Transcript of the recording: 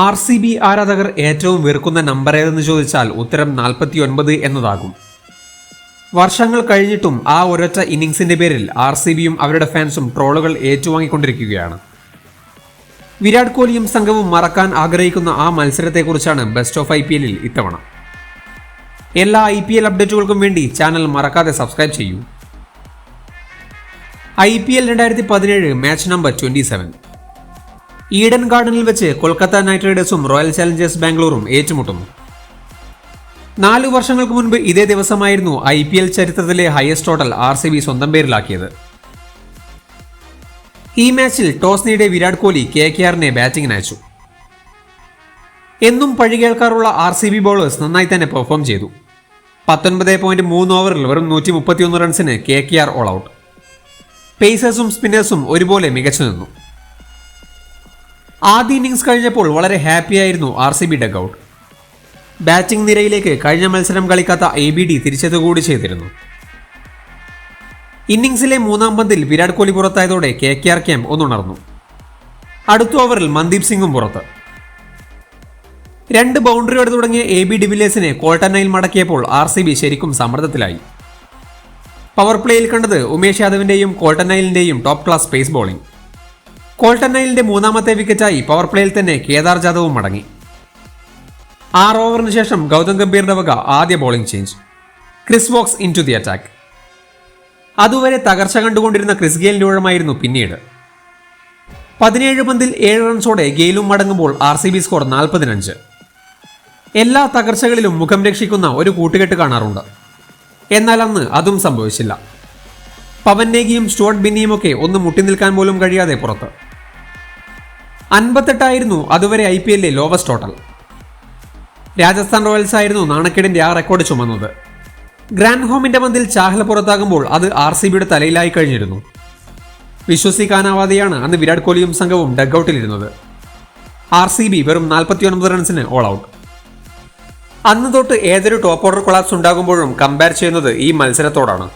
RCB ആരാധകർ ഏറ്റവും വെറുക്കുന്ന നമ്പർ ഏതെന്ന് ചോദിച്ചാൽ ഉത്തരം 49 എന്നതാകും. വർഷങ്ങൾ കഴിഞ്ഞിട്ടും ആ ഒരൊറ്റ ഇന്നിംഗ്സിന്റെ പേരിൽ RCBയും അവരുടെ ഫാൻസും ട്രോളുകൾ ഏറ്റുവാങ്ങിക്കൊണ്ടിരിക്കുകയാണ്. വിരാട് കോഹ്ലിയും സംഘവും മറക്കാൻ ആഗ്രഹിക്കുന്ന ആ മത്സരത്തെക്കുറിച്ചാണ് ബെസ്റ്റ് ഓഫ് IPLൽ ഇത്തവണ. എല്ലാ IPL അപ്ഡേറ്റുകൾക്കും വേണ്ടി ചാനൽ മറക്കാതെ സബ്സ്ക്രൈബ് ചെയ്യൂ. IPL 2017 match number 27. ഈഡൻ ഗാർഡനിൽ വെച്ച് കൊൽക്കത്ത നൈറ്റ് റൈഡേഴ്സും റോയൽ ചാലഞ്ചേഴ്സ് ബാംഗ്ലൂരും ഏറ്റുമുട്ടുന്നു. 4 വർഷങ്ങൾക്ക് മുൻപ് ഇതേ ദിവസമായിരുന്നു IPL ചരിത്രത്തിലെ ഹയസ്റ്റ് ടോട്ടൽ RCB സ്വന്തം പേരിലാക്കിയത്. ഈ മാച്ചിൽ ടോസ് നേടിയ വിരാട് കോഹ്ലി KKRനെ ബാറ്റിംഗിന് അയച്ചു. എന്നും പഴി കേൾക്കാറുള്ള RCB ബോളേഴ്സ് നന്നായി തന്നെ പെർഫോം ചെയ്തു. 19.3 ഓവറിൽ വെറും 131 റൺസിന് KKR ഓൾ ഔട്ട്. പേസേഴ്സും സ്പിന്നേഴ്സും ഒരുപോലെ മികച്ചു നിന്നു. ആദ്യ ഇന്നിംഗ്സ് കഴിഞ്ഞപ്പോൾ വളരെ ഹാപ്പിയായിരുന്നു RCB ഡഗ്ഔട്ട്. ബാറ്റിംഗ് നിരയിലേക്ക് കഴിഞ്ഞ മത്സരം കളിക്കാത്ത ABD തിരിച്ചെത്തുകൂടി ചെയ്തിരുന്നു. ഇന്നിംഗ്സിലെ 3-ാം പന്തിൽ വിരാട് കോഹ്ലി പുറത്തായതോടെ KKR ക്യാമ്പ് ഒന്നുണർന്നു. അടുത്ത ഓവറിൽ മന്ദീപ് സിംഗും പുറത്ത്. 2 ബൗണ്ടറിയോടെ തുടങ്ങിയ AB ഡിവിലിയേഴ്സിനെ കോൾട്ടനയിൽ മടക്കിയപ്പോൾ RCB ശരിക്കും സമ്മർദ്ദത്തിലായി. പവർ പ്ലേയിൽ കണ്ടത് ഉമേഷ് യാദവിന്റെയും കോൾട്ടനയിലിന്റെയും ടോപ്പ് ക്ലാസ് പേസ് ബോളിംഗ്. കോൾട്ടനയിലിന്റെ 3ാമത്തെ വിക്കറ്റായി പവർ പ്ലേയിൽ തന്നെ കേദാർ ജാദവും മടങ്ങി. 6 ഓവറിന് ശേഷം ഗൗതം ഗംഭീറിന്റെ വക ആദ്യ bowling change. Chris Woakes into the attack. അതുവരെ തകർച്ച കണ്ടുകൊണ്ടിരുന്ന ക്രിസ് ഗെയിലിന്റെ ഊഴമായിരുന്നു പിന്നീട്. 17 പന്തിൽ 7 റൺസോടെ ഗെയിലും മടങ്ങുമ്പോൾ RCB സ്കോർ 45. എല്ലാ തകർച്ചകളിലും മുഖം രക്ഷിക്കുന്ന ഒരു കൂട്ടുകെട്ട് കാണാറുണ്ട്. എന്നാൽ അന്ന് അതും സംഭവിച്ചില്ല. പവൻ നേഗിയും സ്റ്റുവർട്ട് ബിന്നിയും ഒക്കെ ഒന്ന് മുട്ടി നിൽക്കാൻ പോലും കഴിയാതെ പുറത്ത്. 58 അതുവരെ IPLലെ ലോവസ്റ്റ് ടോട്ടൽ. രാജസ്ഥാൻ റോയൽസ് ആയിരുന്നു നാണക്കേടിന്റെ ആ റെക്കോർഡ് ചുമന്നത്. ഗ്രാൻഡ് ഹോമിന്റെ പന്തിൽ ചാഹൽ പുറത്താകുമ്പോൾ അത് RCBയുടെ തലയിലായി കഴിഞ്ഞിരുന്നു. വിശ്വസിക്കാനാവാതെയാണ് അന്ന് വിരാട് കോഹ്ലിയും സംഘവും ഡഗ്ഔട്ടിലിരുന്നത്. RCB വെറും 49 റൺസിന് ഓൾ ഔട്ട്. അന്ന് തൊട്ട് ഏതൊരു ടോപ്പ് ഓർഡർ കൊളാപ്സ് ഉണ്ടാകുമ്പോഴും കമ്പയർ ചെയ്യുന്നത് ഈ മത്സരത്തോടാണ്.